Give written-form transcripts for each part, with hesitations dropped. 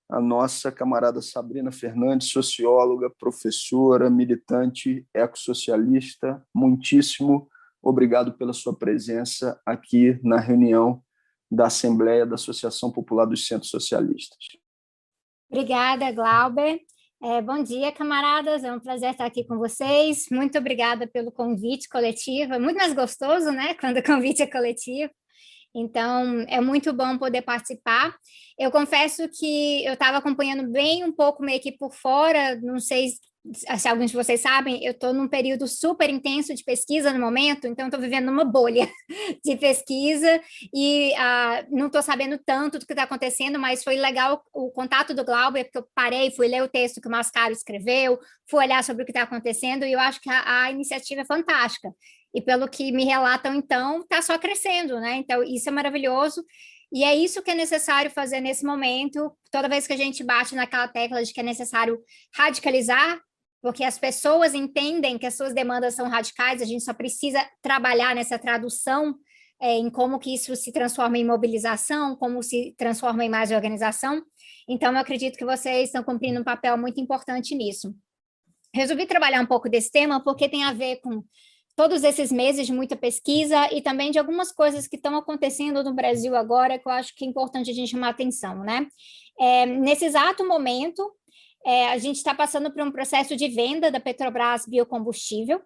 a nossa camarada Sabrina Fernandes, socióloga, professora, militante, ecossocialista. Muitíssimo obrigado pela sua presença aqui na reunião da Assembleia da Associação Popular dos Centros Socialistas. Obrigada, Glauber. Bom dia, camaradas. É um prazer estar aqui com vocês. Muito obrigada pelo convite coletivo. É muito mais gostoso, né, quando o convite é coletivo. Então, é muito bom poder participar. Eu confesso que eu estava acompanhando bem um pouco meio que por fora, não sei se alguns de vocês sabem, eu estou num período super intenso de pesquisa no momento, então estou vivendo numa bolha de pesquisa e não estou sabendo tanto do que está acontecendo, mas foi legal o contato do Glauber, porque eu parei, fui ler o texto que o Mascaro escreveu, fui olhar sobre o que está acontecendo e eu acho que a iniciativa é fantástica. E pelo que me relatam, então, está só crescendo, né? Então, isso é maravilhoso. E é isso que é necessário fazer nesse momento. Toda vez que a gente bate naquela tecla de que é necessário radicalizar, porque as pessoas entendem que as suas demandas são radicais, a gente só precisa trabalhar nessa tradução em como que isso se transforma em mobilização, como se transforma em mais organização. Então, eu acredito que vocês estão cumprindo um papel muito importante nisso. Resolvi trabalhar um pouco desse tema porque tem a ver com todos esses meses de muita pesquisa e também de algumas coisas que estão acontecendo no Brasil agora, que eu acho que é importante a gente chamar atenção, né? Nesse exato momento, a gente está passando por um processo de venda da Petrobras Biocombustível,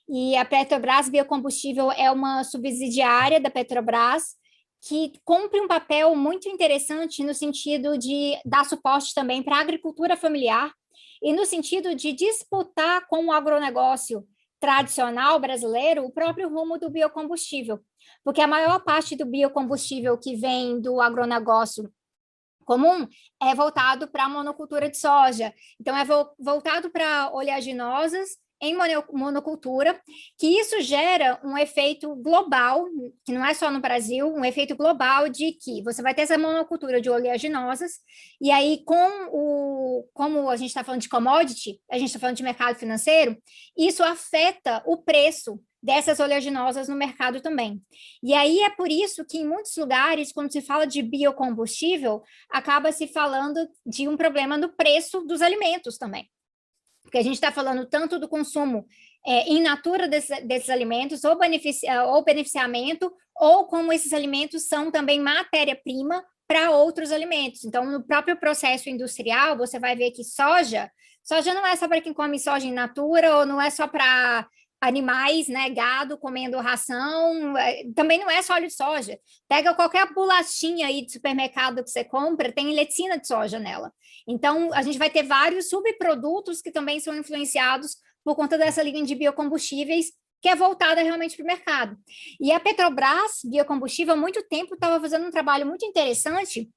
e a Petrobras Biocombustível é uma subsidiária da Petrobras que cumpre um papel muito interessante no sentido de dar suporte também para a agricultura familiar e no sentido de disputar com o agronegócio tradicional brasileiro o próprio rumo do biocombustível, porque a maior parte do biocombustível que vem do agronegócio comum é voltado para a monocultura de soja, então é voltado para oleaginosas em monocultura, que isso gera um efeito global, que não é só no Brasil, um efeito global de que você vai ter essa monocultura de oleaginosas, e aí como a gente está falando de commodity, a gente está falando de mercado financeiro, isso afeta o preço dessas oleaginosas no mercado também. E aí é por isso que em muitos lugares, quando se fala de biocombustível, acaba se falando de um problema no preço dos alimentos também. Porque a gente está falando tanto do consumo in natura desses alimentos, ou beneficiamento, ou como esses alimentos são também matéria-prima para outros alimentos. Então, no próprio processo industrial, você vai ver que soja não é só para quem come soja in natura, ou não é só para animais, né, gado comendo ração, também não é só óleo de soja. Pega qualquer bolachinha aí de supermercado que você compra, tem leticina de soja nela. Então, a gente vai ter vários subprodutos que também são influenciados por conta dessa linha de biocombustíveis, que é voltada realmente para o mercado. E a Petrobras Biocombustível, há muito tempo, estava fazendo um trabalho muito interessante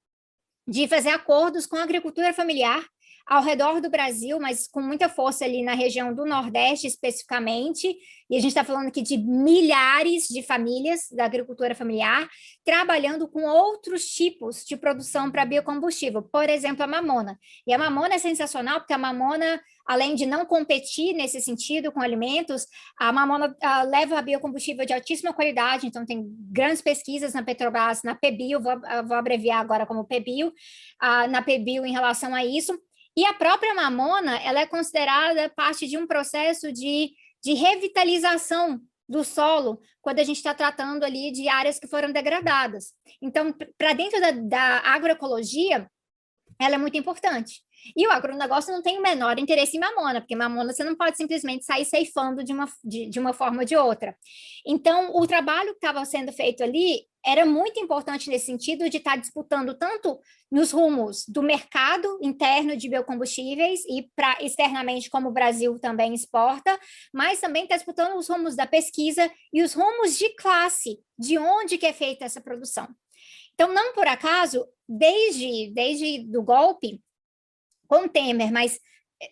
de fazer acordos com a agricultura familiar ao redor do Brasil, mas com muita força ali na região do Nordeste especificamente, e a gente está falando aqui de milhares de famílias da agricultura familiar, trabalhando com outros tipos de produção para biocombustível, por exemplo, a mamona. E a mamona é sensacional, porque a mamona, além de não competir nesse sentido com alimentos, a mamona leva a biocombustível de altíssima qualidade, então tem grandes pesquisas na Petrobras, na PBio, vou abreviar agora como PBio, na PBio em relação a isso. E a própria mamona, ela é considerada parte de um processo de revitalização do solo, quando a gente está tratando ali de áreas que foram degradadas. Então, para dentro da agroecologia, ela é muito importante. E o agronegócio não tem o menor interesse em mamona, porque mamona você não pode simplesmente sair ceifando de uma forma ou de outra. Então, o trabalho que estava sendo feito ali era muito importante nesse sentido de estar disputando tanto nos rumos do mercado interno de biocombustíveis e para externamente como o Brasil também exporta, mas também está disputando os rumos da pesquisa e os rumos de classe, de onde que é feita essa produção. Então, não por acaso, desde do golpe, com Temer, mas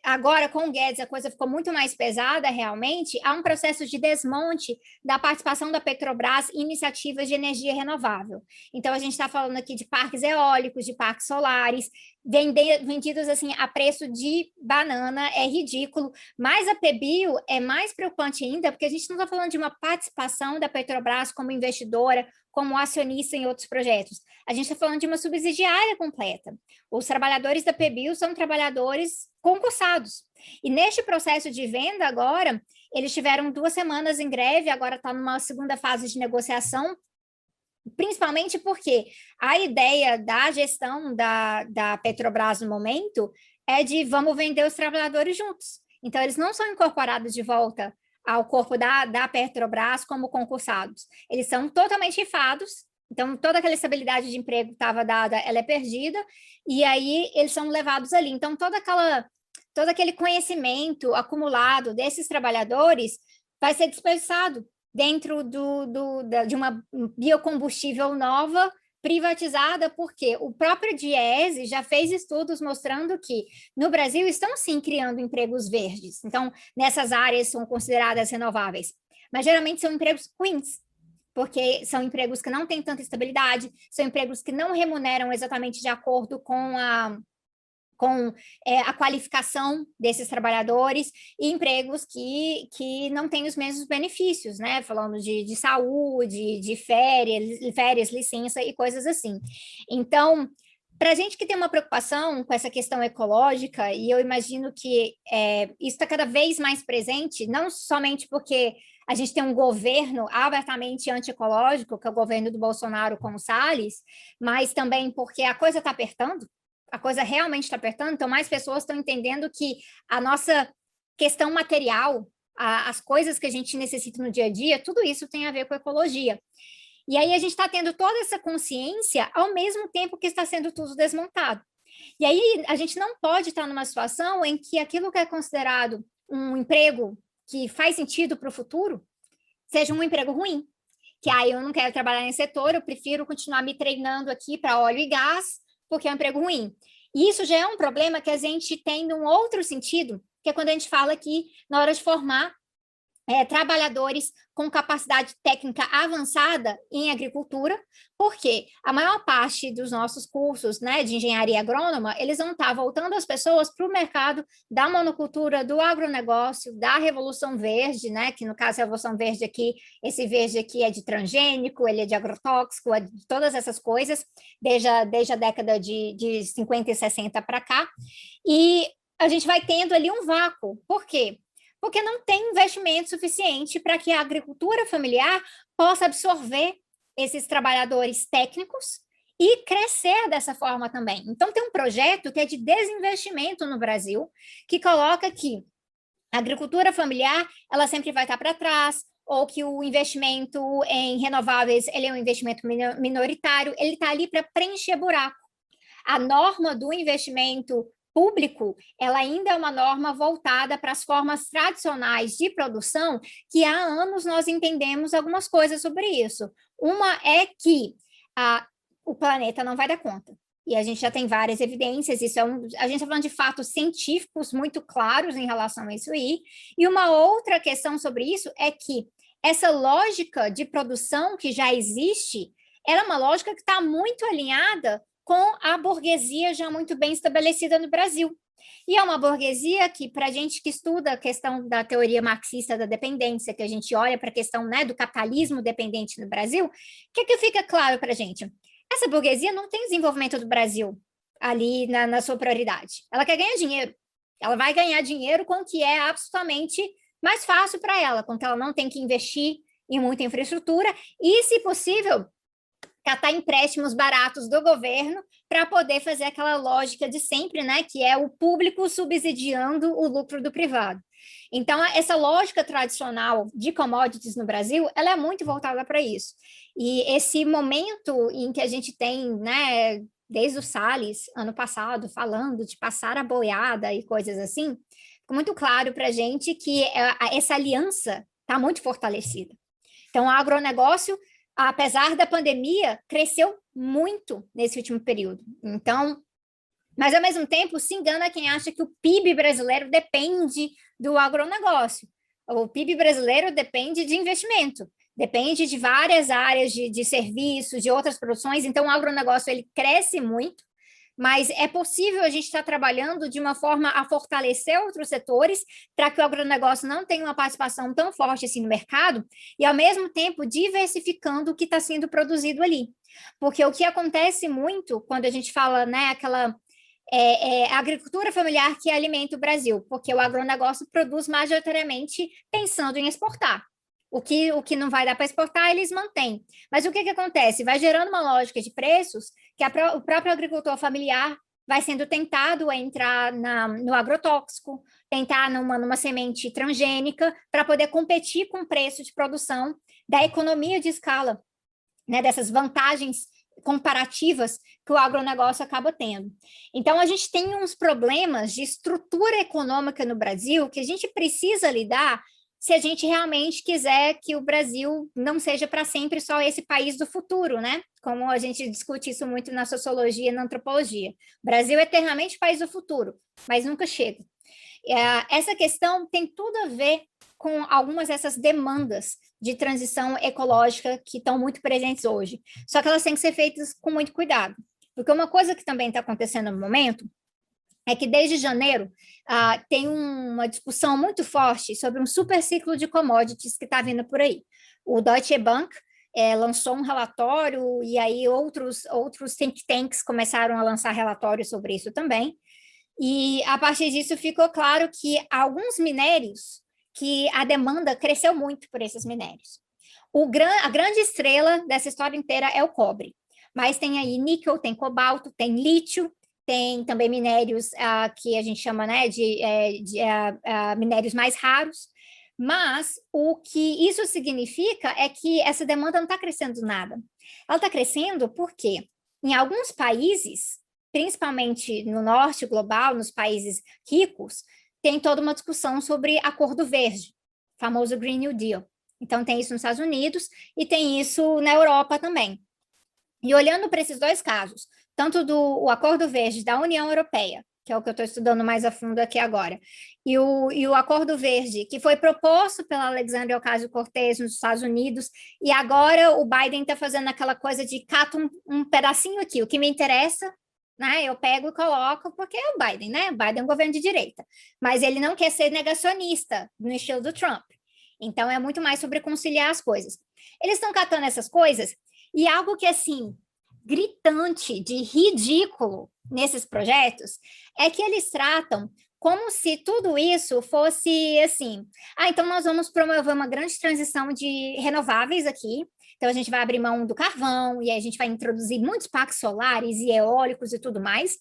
agora com o Guedes a coisa ficou muito mais pesada realmente, há um processo de desmonte da participação da Petrobras em iniciativas de energia renovável. Então, a gente está falando aqui de parques eólicos, de parques solares, vendidos assim a preço de banana, é ridículo. Mas a PBio é mais preocupante ainda, porque a gente não está falando de uma participação da Petrobras como investidora, como acionista em outros projetos. A gente está falando de uma subsidiária completa. Os trabalhadores da PBio são trabalhadores concursados. E neste processo de venda agora, eles tiveram 2 semanas em greve, agora está numa segunda fase de negociação, principalmente porque a ideia da gestão da Petrobras no momento é de vamos vender os trabalhadores juntos. Então, eles não são incorporados de volta ao corpo da Petrobras como concursados. Eles são totalmente rifados, então toda aquela estabilidade de emprego que estava dada, ela é perdida, e aí eles são levados ali. Então, todo aquele conhecimento acumulado desses trabalhadores vai ser desperdiçado dentro de uma biocombustível nova, privatizada, porque o próprio Diese já fez estudos mostrando que no Brasil estão sim criando empregos verdes. Então, nessas áreas são consideradas renováveis, mas geralmente são empregos ruins, porque são empregos que não têm tanta estabilidade, são empregos que não remuneram exatamente de acordo com a qualificação desses trabalhadores, e empregos que não têm os mesmos benefícios, né? Falando de saúde, de férias, licença e coisas assim. Então, para a gente que tem uma preocupação com essa questão ecológica, e eu imagino que isso está cada vez mais presente, não somente porque a gente tem um governo abertamente antiecológico, que é o governo do Bolsonaro com o Salles, mas também porque a coisa está apertando, a coisa realmente está apertando, então mais pessoas estão entendendo que a nossa questão material, as coisas que a gente necessita no dia a dia, tudo isso tem a ver com ecologia. E aí a gente está tendo toda essa consciência ao mesmo tempo que está sendo tudo desmontado. E aí a gente não pode estar numa situação em que aquilo que é considerado um emprego que faz sentido para o futuro seja um emprego ruim. Que aí eu não quero trabalhar nesse setor, eu prefiro continuar me treinando aqui para óleo e gás, porque é um emprego ruim. E isso já é um problema que a gente tem num outro sentido, que é quando a gente fala que na hora de formar trabalhadores com capacidade técnica avançada em agricultura, porque a maior parte dos nossos cursos, né, de engenharia agrônoma, eles vão estar voltando as pessoas para o mercado da monocultura, do agronegócio, da Revolução Verde, né, que no caso a Revolução Verde aqui, esse verde aqui é de transgênico, ele é de agrotóxico, é de todas essas coisas, desde a década de 50 e 60 para cá, e a gente vai tendo ali um vácuo. Por quê? Porque não tem investimento suficiente para que a agricultura familiar possa absorver esses trabalhadores técnicos e crescer dessa forma também. Então, tem um projeto que é de desinvestimento no Brasil, que coloca que a agricultura familiar ela sempre vai estar para trás, ou que o investimento em renováveis ele é um investimento minoritário, ele está ali para preencher buraco. A norma do investimento público, ela ainda é uma norma voltada para as formas tradicionais de produção, que há anos nós entendemos algumas coisas sobre isso. Uma é que o planeta não vai dar conta. E a gente já tem várias evidências, a gente está falando de fatos científicos muito claros em relação a isso aí. E uma outra questão sobre isso é que essa lógica de produção que já existe, ela é uma lógica que está muito alinhada com a burguesia já muito bem estabelecida no Brasil. E é uma burguesia que, para a gente que estuda a questão da teoria marxista da dependência, que a gente olha para a questão, né, do capitalismo dependente no Brasil, o que fica claro para a gente? Essa burguesia não tem desenvolvimento do Brasil ali na sua prioridade. Ela quer ganhar dinheiro. Ela vai ganhar dinheiro com o que é absolutamente mais fácil para ela, com que ela não tem que investir em muita infraestrutura e, se possível, catar empréstimos baratos do governo para poder fazer aquela lógica de sempre, né, que é o público subsidiando o lucro do privado. Então, essa lógica tradicional de commodities no Brasil, ela é muito voltada para isso. E esse momento em que a gente tem, né, desde o Salles, ano passado, falando de passar a boiada e coisas assim, ficou muito claro para a gente que essa aliança está muito fortalecida. Então, o agronegócio, apesar da pandemia, cresceu muito nesse último período. Então, mas ao mesmo tempo, se engana quem acha que o PIB brasileiro depende do agronegócio. O PIB brasileiro depende de investimento, depende de várias áreas de serviços, de outras produções. Então, o agronegócio ele cresce muito, mas é possível a gente estar trabalhando de uma forma a fortalecer outros setores para que o agronegócio não tenha uma participação tão forte assim no mercado e, ao mesmo tempo, diversificando o que está sendo produzido ali. Porque o que acontece muito quando a gente fala, né, aquela a agricultura familiar que alimenta o Brasil, porque o agronegócio produz majoritariamente pensando em exportar. O que não vai dar para exportar, eles mantêm. Mas o que acontece? Vai gerando uma lógica de preços que o próprio agricultor familiar vai sendo tentado a entrar no agrotóxico, tentar numa semente transgênica, para poder competir com o preço de produção da economia de escala, né, dessas vantagens comparativas que o agronegócio acaba tendo. Então, a gente tem uns problemas de estrutura econômica no Brasil que a gente precisa lidar se a gente realmente quiser que o Brasil não seja para sempre só esse país do futuro, né? Como a gente discute isso muito na sociologia e na antropologia. O Brasil é eternamente o país do futuro, mas nunca chega. Essa questão tem tudo a ver com algumas dessas demandas de transição ecológica que estão muito presentes hoje. Só que elas têm que ser feitas com muito cuidado. Porque uma coisa que também está acontecendo no momento é que desde janeiro tem uma discussão muito forte sobre um super ciclo de commodities que está vindo por aí. O Deutsche Bank lançou um relatório e aí outros think tanks começaram a lançar relatórios sobre isso também. E a partir disso ficou claro que alguns minérios, que a demanda cresceu muito por esses minérios. A grande estrela dessa história inteira é o cobre, mas tem aí níquel, tem cobalto, tem lítio, tem também minérios que a gente chama, né, de minérios mais raros, mas o que isso significa é que essa demanda não está crescendo nada. Ela está crescendo porque em alguns países, principalmente no norte global, nos países ricos, tem toda uma discussão sobre acordo verde, famoso Green New Deal. Então, tem isso nos Estados Unidos e tem isso na Europa também. E olhando para esses dois casos, tanto do Acordo Verde da União Europeia, que é o que eu estou estudando mais a fundo aqui agora, e o Acordo Verde, que foi proposto pela Alexandria Ocasio-Cortez nos Estados Unidos, e agora o Biden está fazendo aquela coisa de cata um pedacinho aqui, o que me interessa, né, eu pego e coloco, porque é o Biden, né? O Biden é um governo de direita, mas ele não quer ser negacionista no estilo do Trump. Então, é muito mais sobre conciliar as coisas. Eles estão catando essas coisas, e algo que, assim, gritante, de ridículo nesses projetos, é que eles tratam como se tudo isso fosse assim, então nós vamos promover uma grande transição de renováveis aqui, então a gente vai abrir mão do carvão, e aí a gente vai introduzir muitos parques solares e eólicos e tudo mais,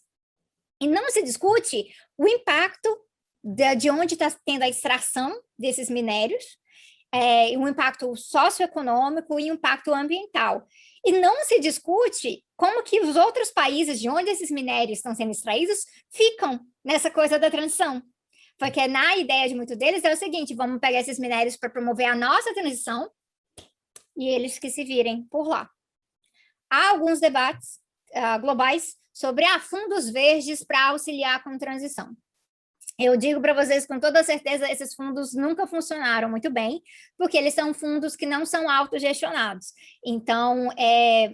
e não se discute o impacto de onde está tendo a extração desses minérios, um impacto socioeconômico e um impacto ambiental. E não se discute como que os outros países de onde esses minérios estão sendo extraídos ficam nessa coisa da transição. Porque na ideia de muitos deles é o seguinte, vamos pegar esses minérios para promover a nossa transição e eles que se virem por lá. Há alguns debates globais sobre fundos verdes para auxiliar com a transição. Eu digo para vocês com toda certeza, esses fundos nunca funcionaram muito bem, porque eles são fundos que não são autogestionados. Então,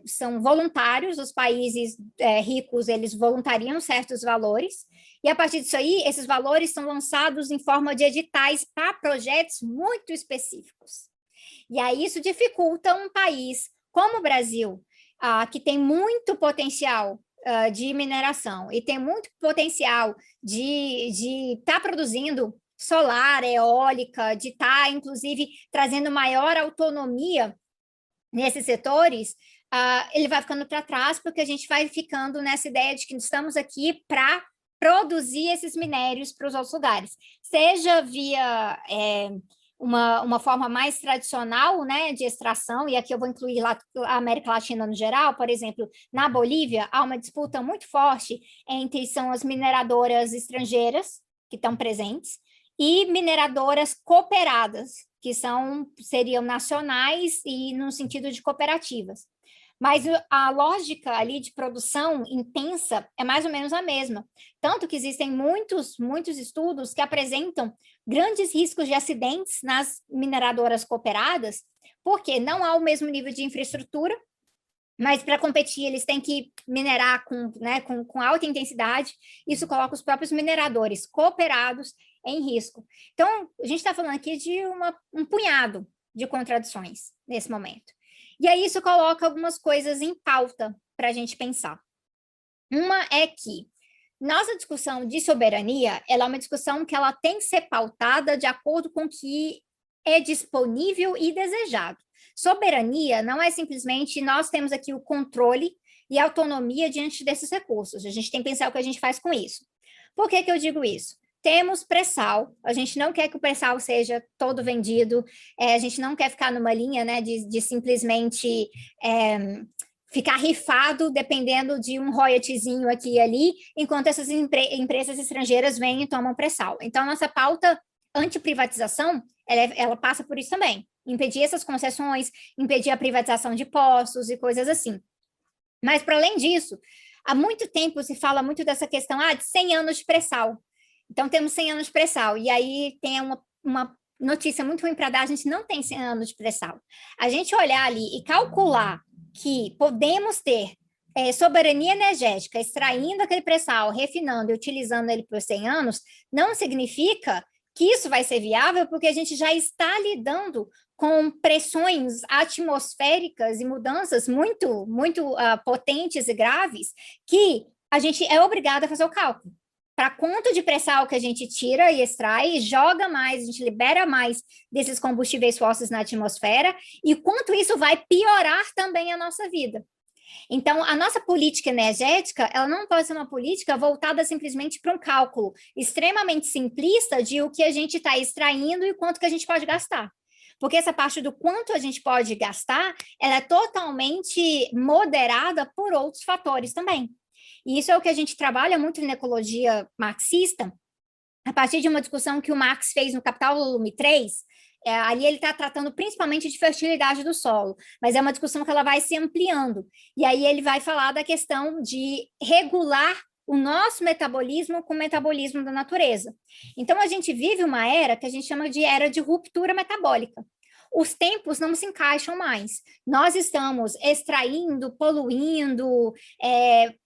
são voluntários, os países ricos, eles voluntariam certos valores, e a partir disso aí, esses valores são lançados em forma de editais para projetos muito específicos. E aí isso dificulta um país como o Brasil, que tem muito potencial de mineração e tem muito potencial de estar produzindo solar, eólica, de estar, inclusive, trazendo maior autonomia nesses setores, ele vai ficando para trás, porque a gente vai ficando nessa ideia de que estamos aqui para produzir esses minérios para os outros lugares, seja via uma forma mais tradicional, né, de extração, e aqui eu vou incluir a América Latina no geral. Por exemplo, na Bolívia, há uma disputa muito forte entre são as mineradoras estrangeiras, que estão presentes, e mineradoras cooperadas, que seriam nacionais e no sentido de cooperativas. Mas a lógica ali de produção intensa é mais ou menos a mesma. Tanto que existem muitos estudos que apresentam grandes riscos de acidentes nas mineradoras cooperadas, porque não há o mesmo nível de infraestrutura, mas para competir eles têm que minerar com alta intensidade, isso coloca os próprios mineradores cooperados em risco. Então, a gente está falando aqui de um punhado de contradições nesse momento. E aí isso coloca algumas coisas em pauta para a gente pensar. Uma é que nossa discussão de soberania, ela é uma discussão que ela tem que ser pautada de acordo com o que é disponível e desejado. Soberania não é simplesmente nós temos aqui o controle e a autonomia diante desses recursos. A gente tem que pensar o que a gente faz com isso. Por que eu digo isso? Temos pré-sal, a gente não quer que o pré-sal seja todo vendido, a gente não quer ficar numa linha, né, de simplesmente ficar rifado dependendo de um royaltyzinho aqui e ali, enquanto essas empresas estrangeiras vêm e tomam pré-sal. Então, a nossa pauta anti-privatização, ela passa por isso também, impedir essas concessões, impedir a privatização de postos e coisas assim. Mas, para além disso, há muito tempo se fala muito dessa questão de 100 anos de pré-sal. Então, temos 100 anos de pré-sal, e aí tem uma notícia muito ruim para dar, a gente não tem 100 anos de pré-sal. A gente olhar ali e calcular que podemos ter soberania energética, extraindo aquele pré-sal, refinando e utilizando ele por 100 anos, não significa que isso vai ser viável, porque a gente já está lidando com pressões atmosféricas e mudanças muito potentes e graves, que a gente é obrigado a fazer o cálculo. Para quanto de pré-sal que a gente tira e extrai, joga mais, a gente libera mais desses combustíveis fósseis na atmosfera, e quanto isso vai piorar também a nossa vida. Então, a nossa política energética, ela não pode ser uma política voltada simplesmente para um cálculo extremamente simplista de o que a gente está extraindo e quanto que a gente pode gastar. Porque essa parte do quanto a gente pode gastar, ela é totalmente moderada por outros fatores também. E isso é o que a gente trabalha muito na ecologia marxista, a partir de uma discussão que o Marx fez no Capital, volume 3, ali ele está tratando principalmente de fertilidade do solo, mas é uma discussão que ela vai se ampliando. E aí ele vai falar da questão de regular o nosso metabolismo com o metabolismo da natureza. Então, a gente vive uma era que a gente chama de era de ruptura metabólica. Os tempos não se encaixam mais. Nós estamos extraindo, poluindo,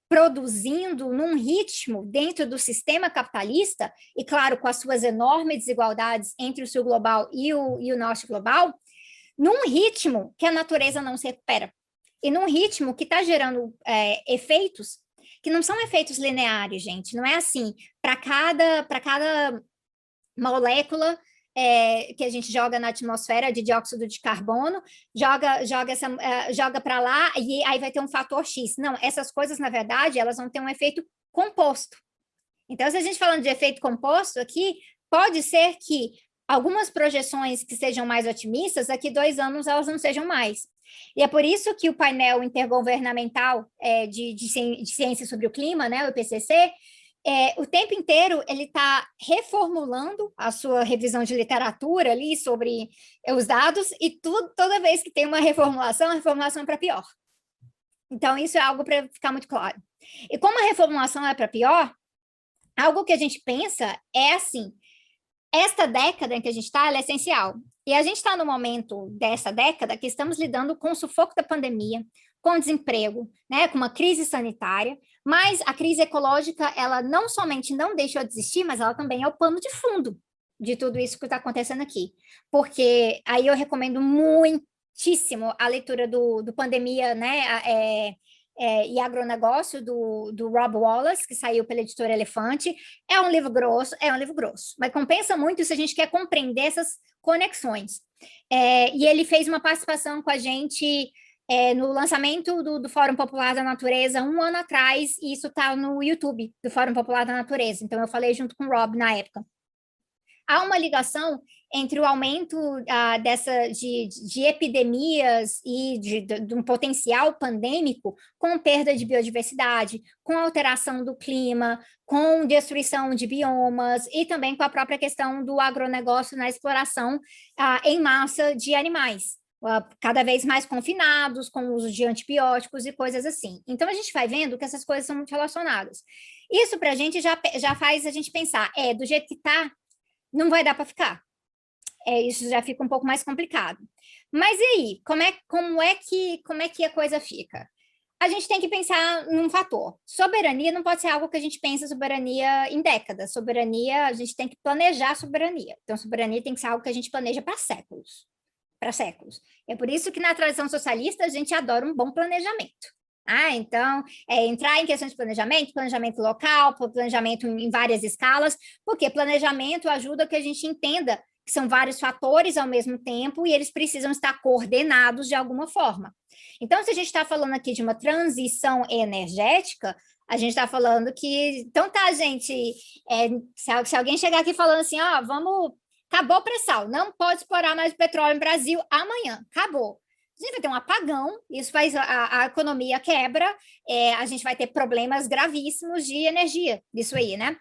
produzindo num ritmo dentro do sistema capitalista, e claro, com as suas enormes desigualdades entre o sul global e o norte global, num ritmo que a natureza não se recupera, e num ritmo que está gerando efeitos que não são efeitos lineares, gente, não é assim, para cada molécula que a gente joga na atmosfera de dióxido de carbono, joga para lá e aí vai ter um fator X. Não, essas coisas, na verdade, elas vão ter um efeito composto. Então, se a gente falando de efeito composto aqui, pode ser que algumas projeções que sejam mais otimistas, daqui 2 anos elas não sejam mais. E é por isso que o painel intergovernamental de ciência sobre o clima, né, o IPCC, o tempo inteiro ele está reformulando a sua revisão de literatura ali sobre os dados, e toda vez que tem uma reformulação, a reformulação é para pior. Então, isso é algo para ficar muito claro. E como a reformulação é para pior, algo que a gente pensa é assim, esta década em que a gente está, ela é essencial. E a gente está no momento dessa década que estamos lidando com o sufoco da pandemia, com desemprego, né, com uma crise sanitária, mas a crise ecológica, ela não somente não deixou de existir, mas ela também é o pano de fundo de tudo isso que está acontecendo aqui. Porque aí eu recomendo muitíssimo a leitura do Pandemia, né, e Agronegócio, do Rob Wallace, que saiu pela editora Elefante. É um livro grosso, mas compensa muito se a gente quer compreender essas conexões. E ele fez uma participação com a gente no lançamento do Fórum Popular da Natureza 1 ano atrás, e isso está no YouTube do Fórum Popular da Natureza, então eu falei junto com o Rob na época. Há uma ligação entre o aumento de epidemias e de um potencial pandêmico com perda de biodiversidade, com alteração do clima, com destruição de biomas e também com a própria questão do agronegócio na exploração em massa de animais, cada vez mais confinados, com o uso de antibióticos e coisas assim. Então, a gente vai vendo que essas coisas são muito relacionadas. Isso para a gente já faz a gente pensar, do jeito que está, não vai dar para ficar. Isso já fica um pouco mais complicado. Mas e aí, como é que a coisa fica? a gente tem que pensar num fator. Soberania não pode ser algo que a gente pensa soberania em décadas. Soberania, a gente tem que planejar soberania. Então, soberania tem que ser algo que a gente planeja para séculos. Para séculos. É por isso que na tradição socialista a gente adora um bom planejamento. Então, entrar em questões de planejamento local, planejamento em várias escalas, porque planejamento ajuda que a gente entenda que são vários fatores ao mesmo tempo e eles precisam estar coordenados de alguma forma. Então, se a gente está falando aqui de uma transição energética, a gente está falando que... Então tá, gente, se alguém chegar aqui falando assim, acabou o pré-sal, não pode explorar mais petróleo no Brasil amanhã, acabou. A gente vai ter um apagão, isso faz a economia quebra, a gente vai ter problemas gravíssimos de energia, disso aí, né?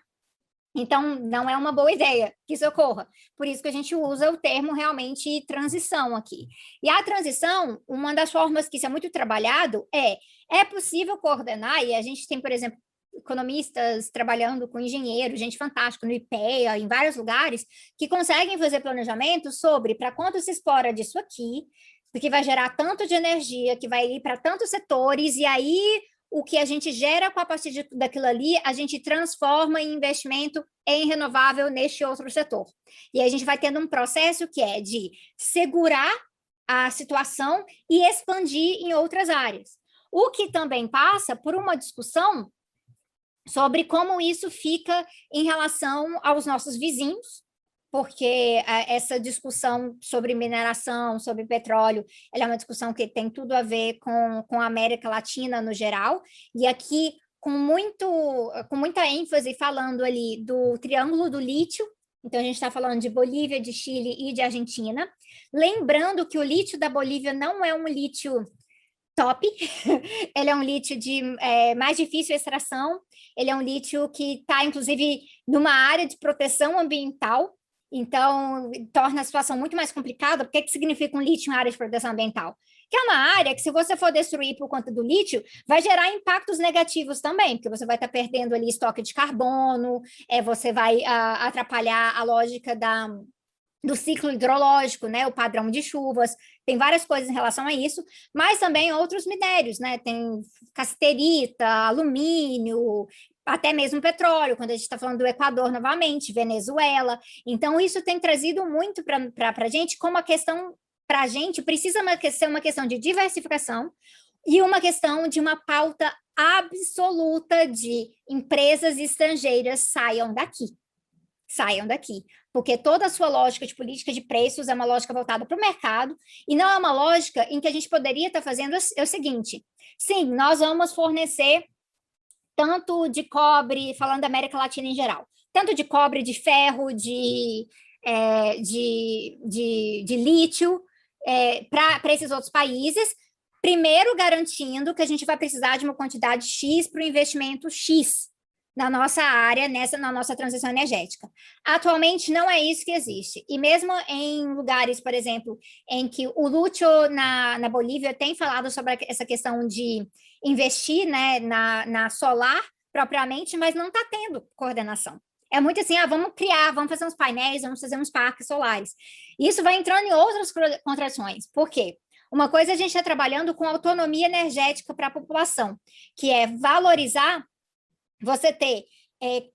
Então, não é uma boa ideia que isso ocorra. Por isso que a gente usa o termo realmente transição aqui. E a transição, uma das formas que isso é muito trabalhado é possível coordenar, e a gente tem, por exemplo, economistas trabalhando com engenheiros, gente fantástica no IPEA, em vários lugares, que conseguem fazer planejamento sobre para quanto se explora disso aqui, porque vai gerar tanto de energia, que vai ir para tantos setores, e aí o que a gente gera com a partir daquilo ali, a gente transforma em investimento em renovável neste outro setor. E aí a gente vai tendo um processo que é de segurar a situação e expandir em outras áreas. O que também passa por uma discussão sobre como isso fica em relação aos nossos vizinhos, porque essa discussão sobre mineração, sobre petróleo, ela é uma discussão que tem tudo a ver com a América Latina no geral, e aqui com muita ênfase falando ali do Triângulo do Lítio. Então, a gente está falando de Bolívia, de Chile e de Argentina. Lembrando que o lítio da Bolívia não é um lítio top, ele é um lítio de mais difícil extração, ele é um lítio que está, inclusive, numa área de proteção ambiental, então torna a situação muito mais complicada. O que significa um lítio em área de proteção ambiental? Que é uma área que, se você for destruir por conta do lítio, vai gerar impactos negativos também, porque você vai estar perdendo ali estoque de carbono, você vai atrapalhar a lógica do ciclo hidrológico, né, o padrão de chuvas, tem várias coisas em relação a isso, mas também outros minérios, né, tem cassiterita, alumínio, até mesmo petróleo, quando a gente está falando do Equador novamente, Venezuela. Então, isso tem trazido muito para a gente, como a questão, para a gente, precisa ser uma questão de diversificação e uma questão de uma pauta absoluta de empresas estrangeiras saiam daqui, porque toda a sua lógica de política de preços é uma lógica voltada para o mercado, e não é uma lógica em que a gente poderia estar fazendo o seguinte: sim, nós vamos fornecer tanto de cobre, falando da América Latina em geral, tanto de cobre, de ferro, de lítio, para esses outros países, primeiro garantindo que a gente vai precisar de uma quantidade X para o investimento X na nossa área, na nossa transição energética. Atualmente, não é isso que existe. E mesmo em lugares, por exemplo, em que o Lúcio, na Bolívia, tem falado sobre essa questão de investir, né, na solar propriamente, mas não está tendo coordenação. É muito assim, vamos fazer uns painéis, vamos fazer uns parques solares. Isso vai entrando em outras contradições. Por quê? Uma coisa, a gente está trabalhando com autonomia energética para a população, que é valorizar você ter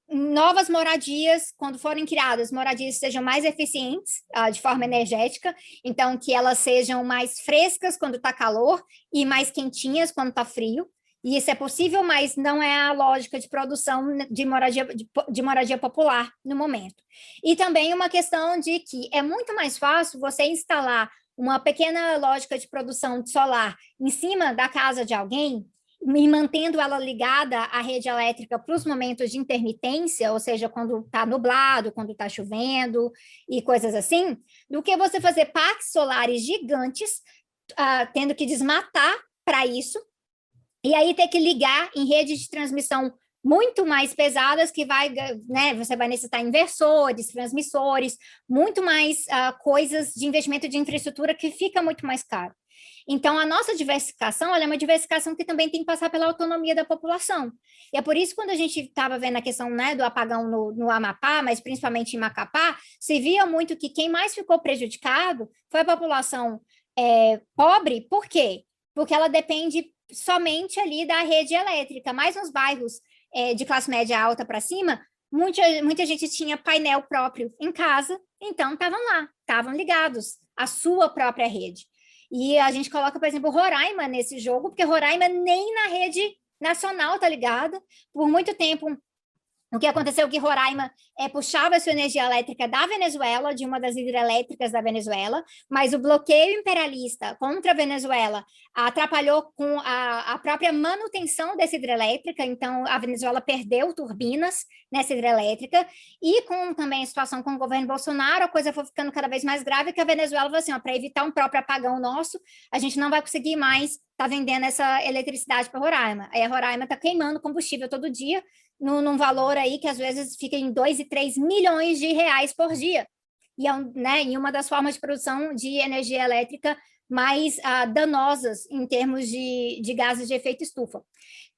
novas moradias, quando forem criadas, moradias sejam mais eficientes de forma energética, então que elas sejam mais frescas quando está calor e mais quentinhas quando está frio. E isso é possível, mas não é a lógica de produção de moradia popular no momento. E também uma questão de que é muito mais fácil você instalar uma pequena lógica de produção solar em cima da casa de alguém e mantendo ela ligada à rede elétrica para os momentos de intermitência, ou seja, quando está nublado, quando está chovendo e coisas assim, do que você fazer parques solares gigantes, tendo que desmatar para isso, e aí ter que ligar em redes de transmissão muito mais pesadas, que você vai necessitar inversores, transmissores, muito mais coisas de investimento de infraestrutura que fica muito mais caro. Então, a nossa diversificação, ela é uma diversificação que também tem que passar pela autonomia da população. E é por isso, quando a gente estava vendo a questão, né, do apagão no Amapá, mas principalmente em Macapá, se via muito que quem mais ficou prejudicado foi a população pobre. Por quê? Porque ela depende somente ali da rede elétrica, mas nos bairros de classe média alta para cima, muita gente tinha painel próprio em casa, então estavam lá, estavam ligados à sua própria rede. E a gente coloca, por exemplo, Roraima nesse jogo, porque Roraima nem na rede nacional está ligada. Por muito tempo, o que aconteceu é que Roraima puxava a sua energia elétrica da Venezuela, de uma das hidrelétricas da Venezuela, mas o bloqueio imperialista contra a Venezuela atrapalhou com a própria manutenção dessa hidrelétrica, então a Venezuela perdeu turbinas nessa hidrelétrica, e com também a situação com o governo Bolsonaro, a coisa foi ficando cada vez mais grave, que a Venezuela falou assim, para evitar um próprio apagão nosso, a gente não vai conseguir mais estar vendendo essa eletricidade para Roraima. Aí a Roraima está queimando combustível todo dia, num valor aí que às vezes fica em 2 e 3 milhões de reais por dia. E é em uma das formas de produção de energia elétrica mais danosas em termos de gases de efeito estufa. O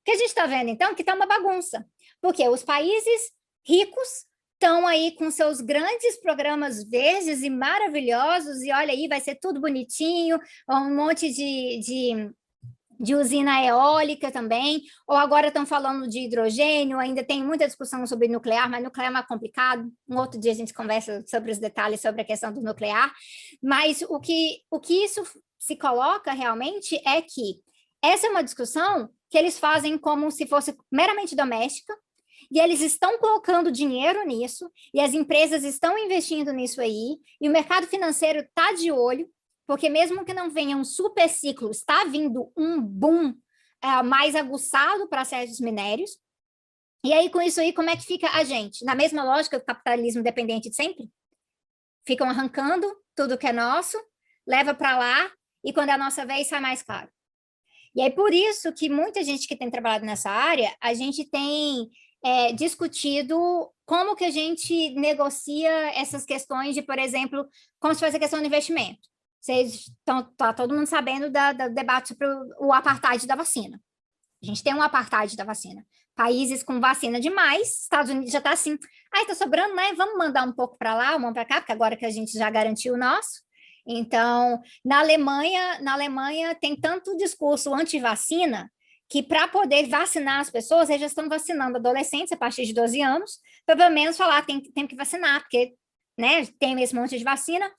que a gente está vendo, então, que está uma bagunça, porque os países ricos estão aí com seus grandes programas verdes e maravilhosos, e olha aí, vai ser tudo bonitinho, um monte de usina eólica também, ou agora estão falando de hidrogênio, ainda tem muita discussão sobre nuclear, mas nuclear é mais complicado, um outro dia a gente conversa sobre os detalhes sobre a questão do nuclear, mas o que isso se coloca realmente é que essa é uma discussão que eles fazem como se fosse meramente doméstica, e eles estão colocando dinheiro nisso, e as empresas estão investindo nisso aí, e o mercado financeiro está de olho, porque mesmo que não venha um super ciclo, está vindo um boom mais aguçado para certos minérios. E aí, com isso aí, como é que fica a gente? Na mesma lógica do capitalismo dependente de sempre? Ficam arrancando tudo que é nosso, leva para lá, e quando é a nossa vez, sai mais caro. E aí, por isso que muita gente que tem trabalhado nessa área, a gente tem discutido como que a gente negocia essas questões de, por exemplo, como se fosse a questão do investimento. Vocês tá todo mundo sabendo do debate sobre o apartheid da vacina. A gente tem um apartheid da vacina. Países com vacina demais, Estados Unidos já está assim, está sobrando, né? Vamos mandar um pouco para lá, um para cá, porque agora que a gente já garantiu o nosso. Então, na Alemanha tem tanto discurso anti-vacina que para poder vacinar as pessoas, eles já estão vacinando adolescentes a partir de 12 anos, para pelo menos falar, tem que vacinar, porque né, tem esse monte de vacina.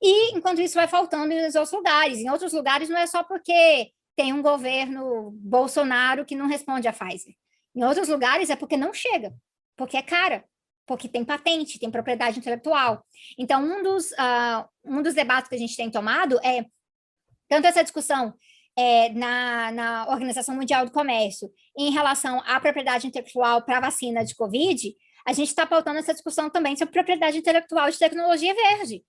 E, enquanto isso, vai faltando em outros lugares. Em outros lugares, não é só porque tem um governo Bolsonaro que não responde à Pfizer. Em outros lugares, é porque não chega, porque é cara, porque tem patente, tem propriedade intelectual. Então, um dos debates que a gente tem tomado é tanto essa discussão na Organização Mundial do Comércio em relação à propriedade intelectual para a vacina de Covid, a gente está pautando essa discussão também sobre propriedade intelectual de tecnologia verde.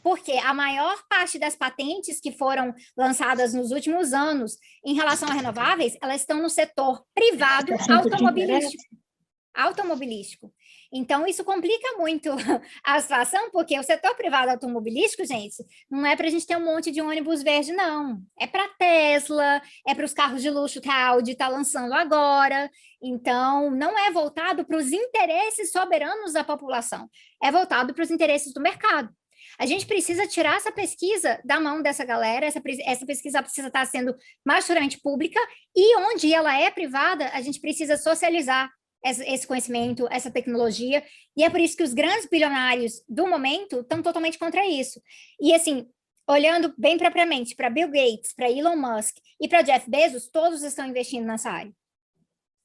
Porque a maior parte das patentes que foram lançadas nos últimos anos em relação a renováveis, elas estão no setor privado automobilístico. Então, isso complica muito a situação, porque o setor privado automobilístico, gente, não é para a gente ter um monte de ônibus verde, não. É para Tesla, é para os carros de luxo que a Audi está lançando agora. Então, não é voltado para os interesses soberanos da população, é voltado para os interesses do mercado. A gente precisa tirar essa pesquisa da mão dessa galera, essa pesquisa precisa estar sendo majoritariamente pública, e onde ela é privada, a gente precisa socializar esse conhecimento, essa tecnologia, e é por isso que os grandes bilionários do momento estão totalmente contra isso. E assim, olhando bem propriamente para Bill Gates, para Elon Musk e para Jeff Bezos, todos estão investindo nessa área.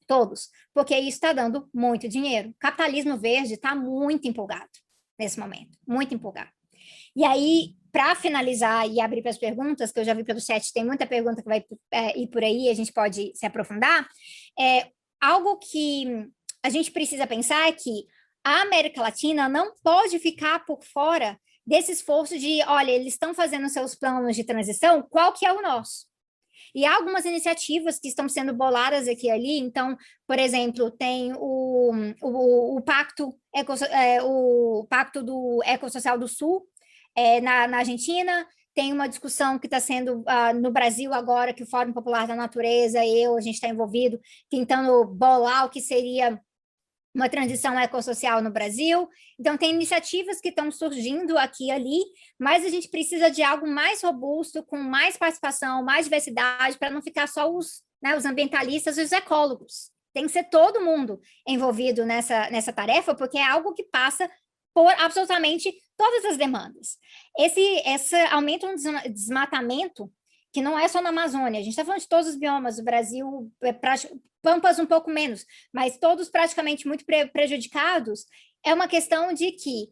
Todos, porque isso está dando muito dinheiro. O capitalismo verde está muito empolgado nesse momento, muito empolgado. E aí, para finalizar e abrir para as perguntas, que eu já vi pelo chat, tem muita pergunta que vai ir por aí, a gente pode se aprofundar, algo que a gente precisa pensar é que a América Latina não pode ficar por fora desse esforço de, olha, eles estão fazendo seus planos de transição, qual que é o nosso? E há algumas iniciativas que estão sendo boladas aqui e ali, então, por exemplo, tem o Pacto do Ecossocial do Sul, na Argentina, tem uma discussão que está sendo no Brasil agora, que o Fórum Popular da Natureza, a gente está envolvido, tentando bolar o que seria uma transição ecossocial no Brasil. Então, tem iniciativas que estão surgindo aqui e ali, mas a gente precisa de algo mais robusto, com mais participação, mais diversidade, para não ficar só os né, os ambientalistas e os ecólogos. Tem que ser todo mundo envolvido nessa tarefa, porque é algo que passa por absolutamente todas as demandas. Esse aumento no desmatamento, que não é só na Amazônia, a gente está falando de todos os biomas, o Brasil, pampas um pouco menos, mas todos praticamente muito prejudicados, é uma questão de que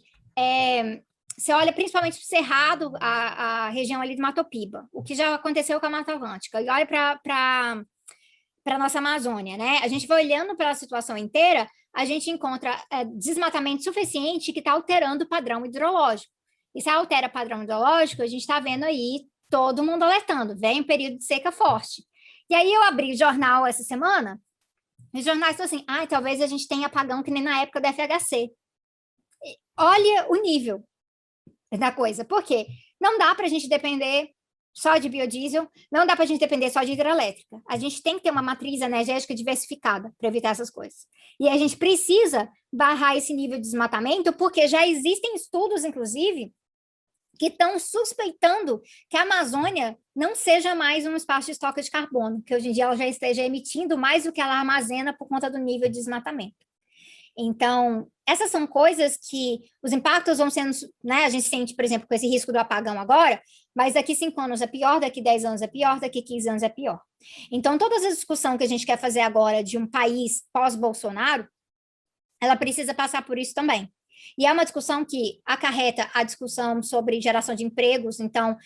você olha principalmente para o Cerrado, a região ali de Matopiba, o que já aconteceu com a Mata Atlântica, e olha para a nossa Amazônia, né? A gente vai olhando pela situação inteira, a gente encontra desmatamento suficiente que está alterando o padrão hidrológico. E se altera o padrão hidrológico, a gente está vendo aí todo mundo alertando, vem um período de seca forte. E aí eu abri o jornal essa semana, e os jornais estão assim, talvez a gente tenha apagão que nem na época da FHC. Olha o nível da coisa, por quê? Não dá para a gente depender só de biodiesel, não dá para a gente depender só de hidrelétrica. A gente tem que ter uma matriz energética diversificada para evitar essas coisas. E a gente precisa barrar esse nível de desmatamento, porque já existem estudos, inclusive, que estão suspeitando que a Amazônia não seja mais um espaço de estoque de carbono, que hoje em dia ela já esteja emitindo mais do que ela armazena por conta do nível de desmatamento. Então, essas são coisas que os impactos vão sendo, né? A gente sente, por exemplo, com esse risco do apagão agora, mas daqui 5 anos é pior, daqui 10 anos é pior, daqui 15 anos é pior. Então, toda essa discussão que a gente quer fazer agora de um país pós-Bolsonaro, ela precisa passar por isso também. E é uma discussão que acarreta a discussão sobre geração de empregos. Então,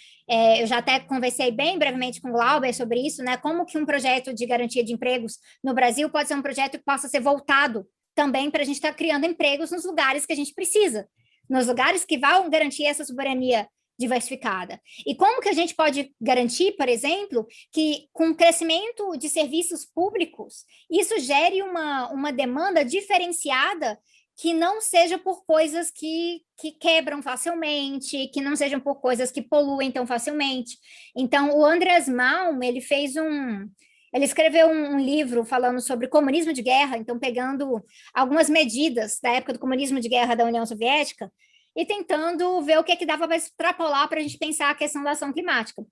eu já até conversei bem brevemente com o Glauber sobre isso, né? Como que um projeto de garantia de empregos no Brasil pode ser um projeto que possa ser voltado também para a gente estar criando empregos nos lugares que a gente precisa, nos lugares que vão garantir essa soberania diversificada. E como que a gente pode garantir, por exemplo, que com o crescimento de serviços públicos, isso gere uma demanda diferenciada que não seja por coisas que quebram facilmente, que não sejam por coisas que poluem tão facilmente. Então, o Andreas Malm, ele escreveu um livro falando sobre comunismo de guerra, então pegando algumas medidas da época do comunismo de guerra da União Soviética e tentando ver o que dava para extrapolar para a gente pensar a questão da ação climática.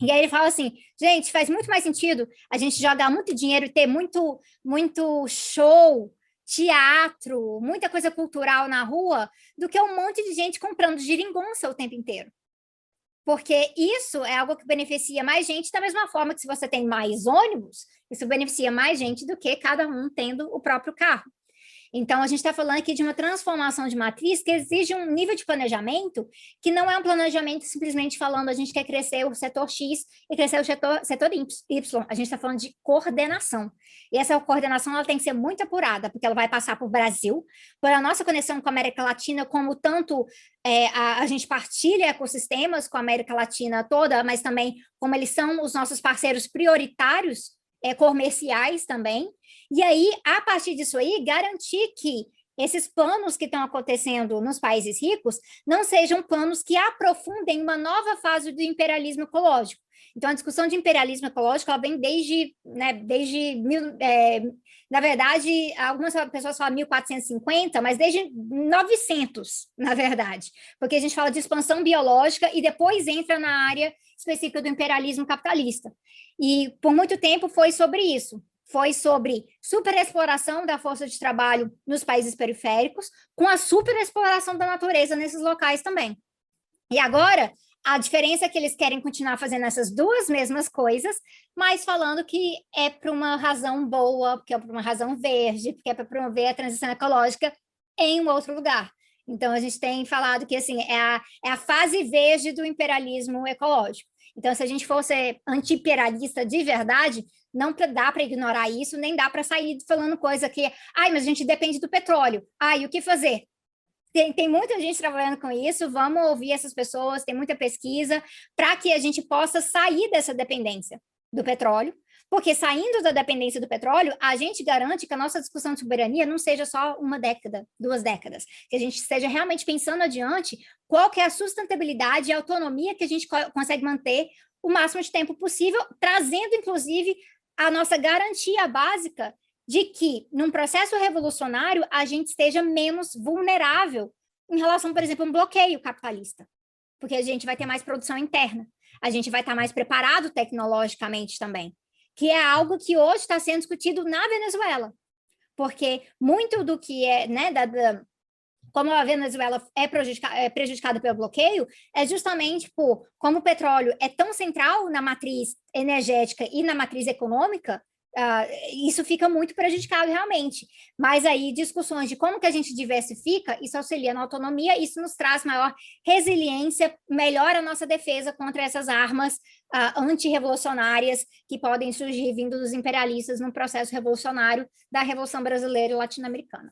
E aí ele fala assim, gente, faz muito mais sentido a gente jogar muito dinheiro e ter muito show, teatro, muita coisa cultural na rua, do que um monte de gente comprando geringonça o tempo inteiro. Porque isso é algo que beneficia mais gente, da mesma forma que se você tem mais ônibus, isso beneficia mais gente do que cada um tendo o próprio carro. Então, a gente está falando aqui de uma transformação de matriz que exige um nível de planejamento que não é um planejamento simplesmente falando a gente quer crescer o setor X e crescer o setor Y. A gente está falando de coordenação. E essa coordenação ela tem que ser muito apurada, porque ela vai passar por Brasil, por a nossa conexão com a América Latina, como tanto a gente partilha ecossistemas com a América Latina toda, mas também como eles são os nossos parceiros prioritários comerciais também, e aí, a partir disso aí, garantir que esses planos que estão acontecendo nos países ricos não sejam planos que aprofundem uma nova fase do imperialismo ecológico. Então, a discussão de imperialismo ecológico ela vem na verdade, algumas pessoas falam 1450, mas desde 900, na verdade, porque a gente fala de expansão biológica e depois entra na área específica do imperialismo capitalista. E por muito tempo foi sobre isso. Foi sobre superexploração da força de trabalho nos países periféricos, com a superexploração da natureza nesses locais também. E agora, a diferença é que eles querem continuar fazendo essas duas mesmas coisas, mas falando que é por uma razão boa, porque é por uma razão verde, porque é para promover a transição ecológica em um outro lugar. Então, a gente tem falado que assim, é a fase verde do imperialismo ecológico. Então, se a gente fosse anti-imperialista de verdade, não dá para ignorar isso, nem dá para sair falando coisa que, mas a gente depende do petróleo. E o que fazer? Tem muita gente trabalhando com isso, vamos ouvir essas pessoas, tem muita pesquisa, para que a gente possa sair dessa dependência do petróleo, porque saindo da dependência do petróleo, a gente garante que a nossa discussão de soberania não seja só 1 década, 2 décadas, que a gente esteja realmente pensando adiante qual que é a sustentabilidade e a autonomia que a gente consegue manter o máximo de tempo possível, trazendo, inclusive, a nossa garantia básica de que, num processo revolucionário, a gente esteja menos vulnerável em relação, por exemplo, a um bloqueio capitalista, porque a gente vai ter mais produção interna, a gente vai estar mais preparado tecnologicamente também. que é algo que hoje está sendo discutido na Venezuela, porque muito do que é, né, como a Venezuela é prejudicada pelo bloqueio, é justamente por como o petróleo é tão central na matriz energética e na matriz econômica, isso fica muito prejudicado realmente. Mas aí discussões de como que a gente diversifica, isso auxilia na autonomia, isso nos traz maior resiliência, melhora a nossa defesa contra essas armas antirrevolucionárias que podem surgir vindo dos imperialistas num processo revolucionário da Revolução Brasileira e Latino-Americana.